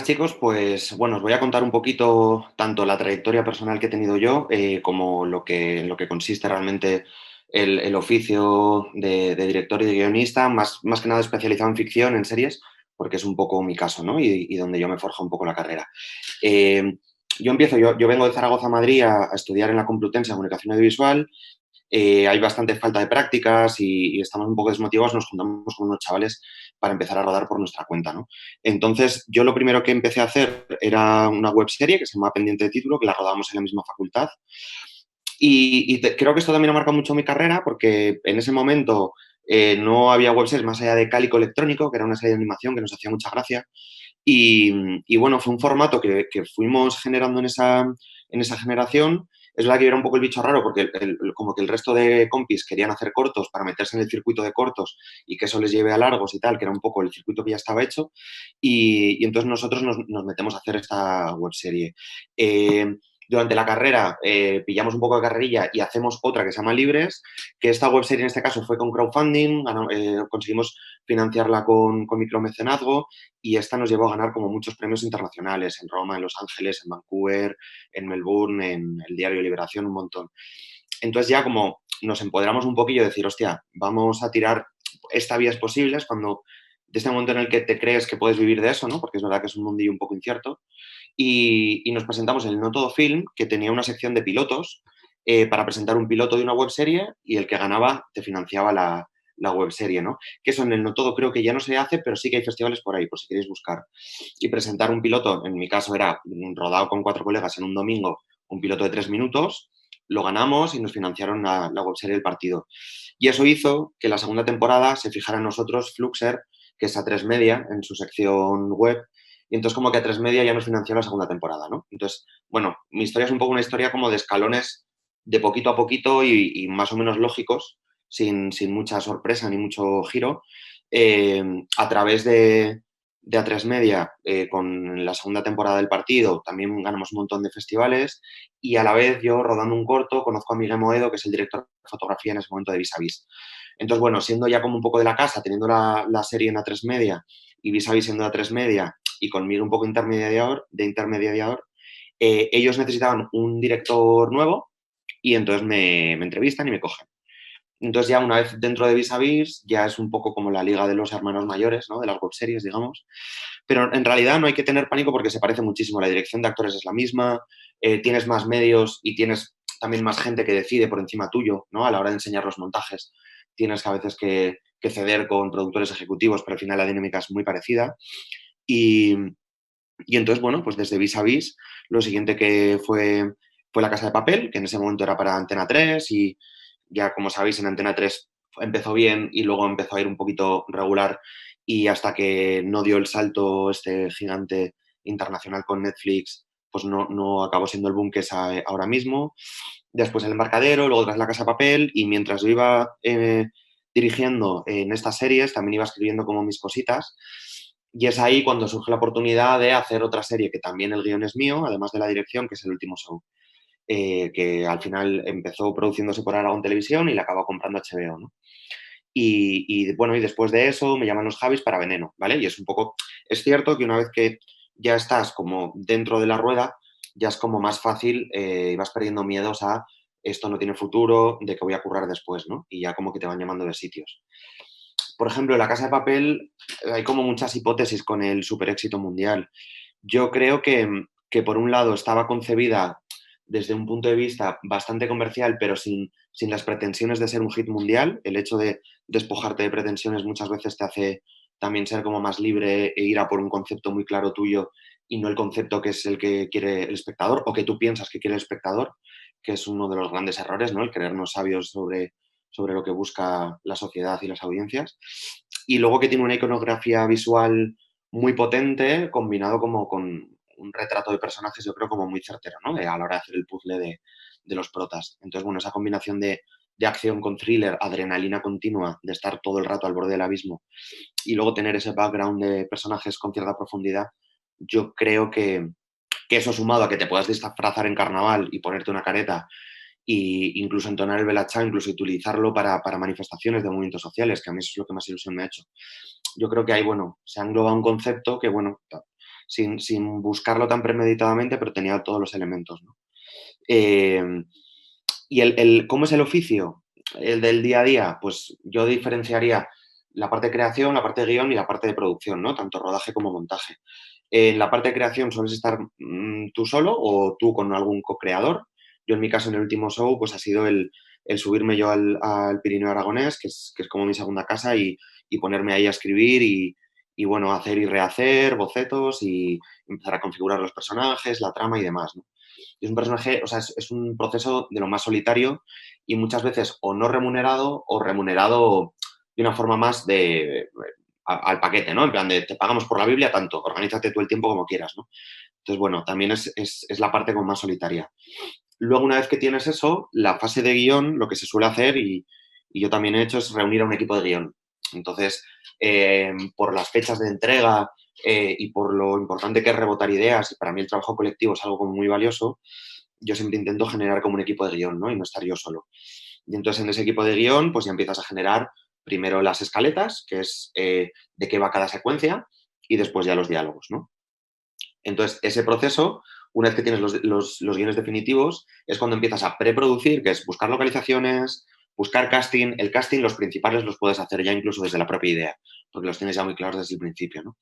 Buenas chicos, pues bueno, os voy a contar un poquito tanto la trayectoria personal que he tenido yo como lo que consiste realmente el oficio de director y de guionista, más que nada especializado en ficción, en series, porque es un poco mi caso, ¿no? Y donde yo me forjo un poco la carrera. Eh, yo vengo de Zaragoza a Madrid a estudiar en la Complutense en Comunicación Audiovisual. Hay bastante falta de prácticas y estamos un poco desmotivados, nos juntamos con unos chavales para empezar a rodar por nuestra cuenta, ¿no? Entonces, yo lo primero que empecé a hacer era una web serie que se llama Pendiente de Título, que la rodábamos en la misma facultad. Creo que esto también ha marcado mucho mi carrera porque en ese momento no había webseries más allá de Cálico Electrónico, que era una serie de animación que nos hacía mucha gracia. Y bueno, fue un formato que fuimos generando en esa generación. Es verdad que yo era un poco el bicho raro porque como que el resto de compis querían hacer cortos para meterse en el circuito de cortos y que eso les lleve a largos y tal, que era un poco el circuito que ya estaba hecho. Y entonces nosotros nos metemos a hacer esta webserie. Durante la carrera pillamos un poco de carrerilla y hacemos otra que se llama Libres, que esta webserie en este caso fue con crowdfunding, conseguimos financiarla con micromecenazgo y esta nos llevó a ganar como muchos premios internacionales en Roma, en Los Ángeles, en Vancouver, en Melbourne, en el diario Liberación, un montón. Entonces ya como nos empoderamos un poquillo de decir, hostia, vamos a tirar, esta vía es posible, es cuando, de este momento en el que te crees que puedes vivir de eso, ¿no? Porque es verdad que es un mundillo un poco incierto. Y nos presentamos en el No Todo Film, que tenía una sección de pilotos para presentar un piloto de una webserie y el que ganaba te financiaba la webserie, ¿no? Que eso en el No Todo creo que ya no se hace, pero sí que hay festivales por ahí, por si queréis buscar. Y presentar un piloto, en mi caso era rodado con 4 colegas en un domingo, un piloto de 3 minutos, lo ganamos y nos financiaron la webserie del partido. Y eso hizo que la segunda temporada se fijara en nosotros Fluxer, que es A3 Media, en su sección web, y entonces como que A3 Media ya nos financió la segunda temporada, ¿no? Entonces, bueno, mi historia es un poco una historia como de escalones de poquito a poquito y más o menos lógicos, sin mucha sorpresa ni mucho giro, eh, a través de A3 Media, con la segunda temporada del partido, también ganamos un montón de festivales y a la vez yo rodando un corto conozco a Miguel Moedo, que es el director de fotografía en ese momento de Vis a Vis. Entonces, bueno, siendo ya como un poco de la casa, teniendo la serie en A3 Media y Vis a Vis siendo A3 Media y conmigo un poco intermediador, ellos necesitaban un director nuevo y entonces me entrevistan y me cogen. Entonces ya una vez dentro de Vis a Vis, ya es un poco como la liga de los hermanos mayores, ¿no? De las webseries, digamos. Pero en realidad no hay que tener pánico porque se parece muchísimo. La dirección de actores es la misma, tienes más medios y tienes también más gente que decide por encima tuyo, ¿no? A la hora de enseñar los montajes. Tienes a veces que ceder con productores ejecutivos, pero al final la dinámica es muy parecida. Y, y entonces, bueno, pues desde Vis a Vis, lo siguiente que fue La Casa de Papel, que en ese momento era para Antena 3 y ya como sabéis en Antena 3 empezó bien y luego empezó a ir un poquito regular y hasta que no dio el salto este gigante internacional con Netflix, pues no acabó siendo el boom que es ahora mismo. Después El Embarcadero, luego tras La Casa de Papel y mientras yo iba dirigiendo en estas series, también iba escribiendo como mis cositas. Y es ahí cuando surge la oportunidad de hacer otra serie que también el guión es mío, además de la dirección, que es El Último Show, que al final empezó produciéndose por Aragón Televisión y la acabó comprando HBO, ¿no? Bueno, y después de eso me llaman los Javis para Veneno, ¿vale? Y es un poco, es cierto que una vez que ya estás como dentro de la rueda, ya es como más fácil y vas perdiendo miedos a esto no tiene futuro, de que voy a currar después, ¿no? Y ya como que te van llamando de sitios. Por ejemplo, en La Casa de Papel hay como muchas hipótesis con el super éxito mundial. Yo creo que por un lado estaba concebida desde un punto de vista bastante comercial, pero sin las pretensiones de ser un hit mundial. El hecho de despojarte de pretensiones muchas veces te hace también ser como más libre e ir a por un concepto muy claro tuyo y no el concepto que es el que quiere el espectador o que tú piensas que quiere el espectador, que es uno de los grandes errores, ¿no? El creernos sabios sobre lo que busca la sociedad y las audiencias. Y luego que tiene una iconografía visual muy potente, combinado como con un retrato de personajes, yo creo, como muy certero, ¿no? A la hora de hacer el puzzle de los protas. Entonces, bueno, esa combinación de acción con thriller, adrenalina continua, de estar todo el rato al borde del abismo y luego tener ese background de personajes con cierta profundidad, yo creo que eso sumado a que te puedas disfrazar en carnaval y ponerte una careta e incluso entonar el Belachá, incluso utilizarlo para manifestaciones de movimientos sociales, que a mí eso es lo que más ilusión me ha hecho. Yo creo que ahí, bueno, se ha englobado un concepto que, bueno, sin buscarlo tan premeditadamente, pero tenía todos los elementos, ¿no? Eh, ¿Y cómo es el oficio? El del día a día, pues yo diferenciaría la parte de creación, la parte de guión y la parte de producción, ¿no? Tanto rodaje como montaje. En la parte de creación sueles estar tú solo o tú con algún co-creador. Yo en mi caso en el último show pues ha sido el subirme yo al Pirineo Aragonés, que es como mi segunda casa, y ponerme ahí a escribir y, bueno, hacer y rehacer bocetos y empezar a configurar los personajes, la trama y demás, ¿no? Es un personaje, o sea, es un proceso de lo más solitario y muchas veces o no remunerado o remunerado de una forma más al paquete, ¿no? En plan de te pagamos por la Biblia tanto, organízate tú el tiempo como quieras, ¿no? Entonces, bueno, también es la parte como más solitaria. Luego, una vez que tienes eso, la fase de guión, lo que se suele hacer, y yo también he hecho, es reunir a un equipo de guión. Entonces, por las fechas de entrega y por lo importante que es rebotar ideas, y para mí el trabajo colectivo es algo como muy valioso, yo siempre intento generar como un equipo de guión, ¿no? Y no estar yo solo. Y entonces en ese equipo de guión, pues ya empiezas a generar primero las escaletas, que es de qué va cada secuencia, y después ya los diálogos, ¿no? Entonces, ese proceso, una vez que tienes los guiones definitivos, es cuando empiezas a preproducir, que es buscar localizaciones, buscar casting. El casting, los principales los puedes hacer ya incluso desde la propia idea, porque los tienes ya muy claros desde el principio, ¿no?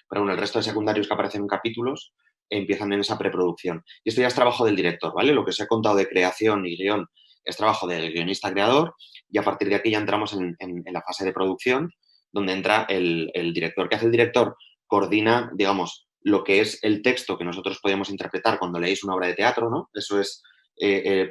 Pero bueno, el resto de secundarios que aparecen en capítulos empiezan en esa preproducción. Y esto ya es trabajo del director, ¿vale? Lo que os he contado de creación y guión es trabajo del guionista-creador, y a partir de aquí ya entramos en la fase de producción, donde entra el director. ¿Qué hace el director? Coordina, digamos, lo que es el texto que nosotros podemos interpretar cuando leéis una obra de teatro, ¿no? Eso es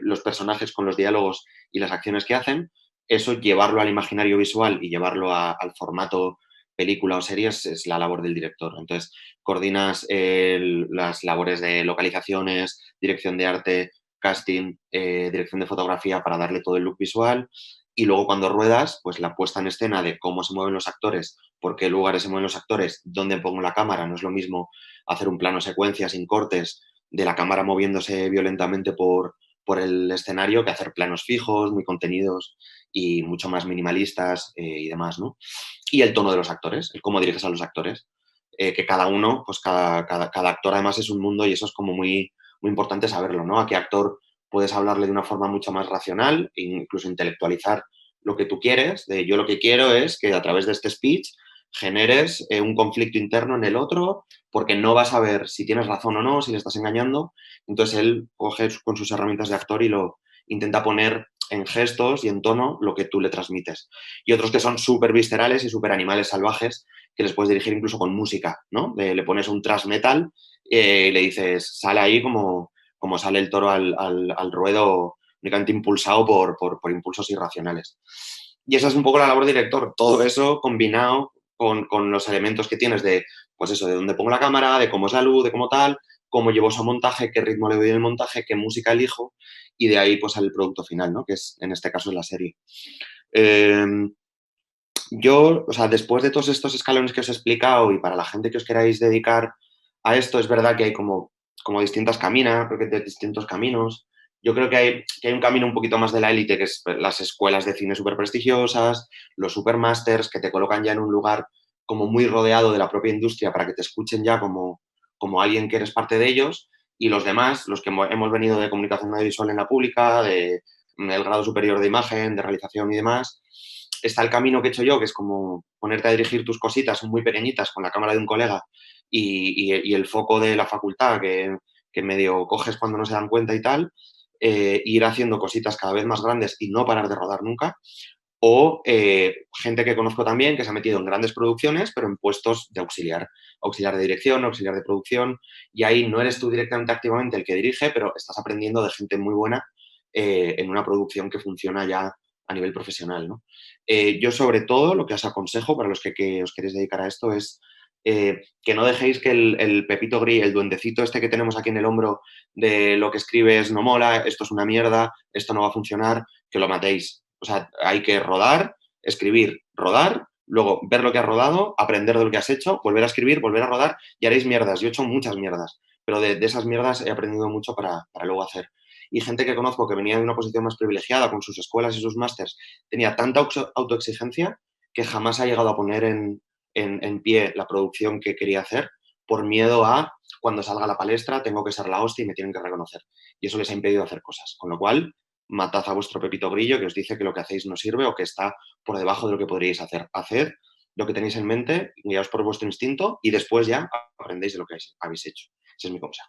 los personajes con los diálogos y las acciones que hacen. Eso, llevarlo al imaginario visual y llevarlo al formato película o series, es la labor del director. Entonces, coordinas las labores de localizaciones, dirección de arte, casting, dirección de fotografía para darle todo el look visual. Y luego cuando ruedas, pues la puesta en escena de cómo se mueven los actores, por qué lugares se mueven los actores, dónde pongo la cámara. No es lo mismo hacer un plano secuencia sin cortes de la cámara moviéndose violentamente por el escenario que hacer planos fijos, muy contenidos y mucho más minimalistas y demás, ¿no? Y el tono de los actores, el cómo diriges a los actores, que cada uno, pues cada actor además es un mundo y eso es como muy, muy importante saberlo, ¿no? A qué actor puedes hablarle de una forma mucho más racional e incluso intelectualizar lo que tú quieres, de yo lo que quiero es que a través de este speech generes un conflicto interno en el otro, porque no vas a ver si tienes razón o no, si le estás engañando. Entonces él coge con sus herramientas de actor y lo intenta poner en gestos y en tono lo que tú le transmites. Y otros que son súper viscerales y súper animales salvajes, que les puedes dirigir incluso con música, ¿no? Le pones un thrash metal y le dices, sale ahí como sale el toro al ruedo, únicamente impulsado por impulsos irracionales. Y esa es un poco la labor del director, todo eso combinado con los elementos que tienes de, pues eso, de dónde pongo la cámara, de cómo es la luz, de cómo tal, cómo llevo eso a montaje, qué ritmo le doy en el montaje, qué música elijo, y de ahí pues sale el producto final, ¿no? Que es, en este caso, es la serie. Eh, yo, o sea, después de todos estos escalones que os he explicado y para la gente que os queráis dedicar a esto, es verdad que hay como distintas caminas, creo que de distintos caminos. Yo creo que hay un camino un poquito más de la élite, que es las escuelas de cine súper prestigiosas, los supermasters, que te colocan ya en un lugar como muy rodeado de la propia industria para que te escuchen ya como alguien que eres parte de ellos, y los demás, los que hemos venido de comunicación audiovisual en la pública, de el grado superior de imagen, de realización y demás, está el camino que he hecho yo, que es como ponerte a dirigir tus cositas muy pequeñitas con la cámara de un colega y el foco de la facultad que medio coges cuando no se dan cuenta y tal, ir haciendo cositas cada vez más grandes y no parar de rodar nunca. O gente que conozco también que se ha metido en grandes producciones, pero en puestos de auxiliar, auxiliar de dirección, auxiliar de producción, y ahí no eres tú directamente activamente el que dirige, pero estás aprendiendo de gente muy buena en una producción que funciona ya a nivel profesional, ¿no? Yo sobre todo lo que os aconsejo para los que os queréis dedicar a esto es que no dejéis que el Pepito Gris, el duendecito este que tenemos aquí en el hombro de lo que escribes no mola, esto es una mierda, esto no va a funcionar, que lo matéis. O sea, hay que rodar, escribir, rodar, luego ver lo que has rodado, aprender de lo que has hecho, volver a escribir, volver a rodar y haréis mierdas. Yo he hecho muchas mierdas, pero de esas mierdas he aprendido mucho para luego hacer. Y gente que conozco que venía de una posición más privilegiada con sus escuelas y sus másters, tenía tanta autoexigencia que jamás ha llegado a poner en pie la producción que quería hacer por miedo a cuando salga a la palestra tengo que ser la hostia y me tienen que reconocer. Y eso les ha impedido hacer cosas. Con lo cual, matad a vuestro Pepito Grillo que os dice que lo que hacéis no sirve o que está por debajo de lo que podríais hacer. Haced lo que tenéis en mente, guiaos por vuestro instinto y después ya aprendéis de lo que habéis hecho. Ese es mi consejo.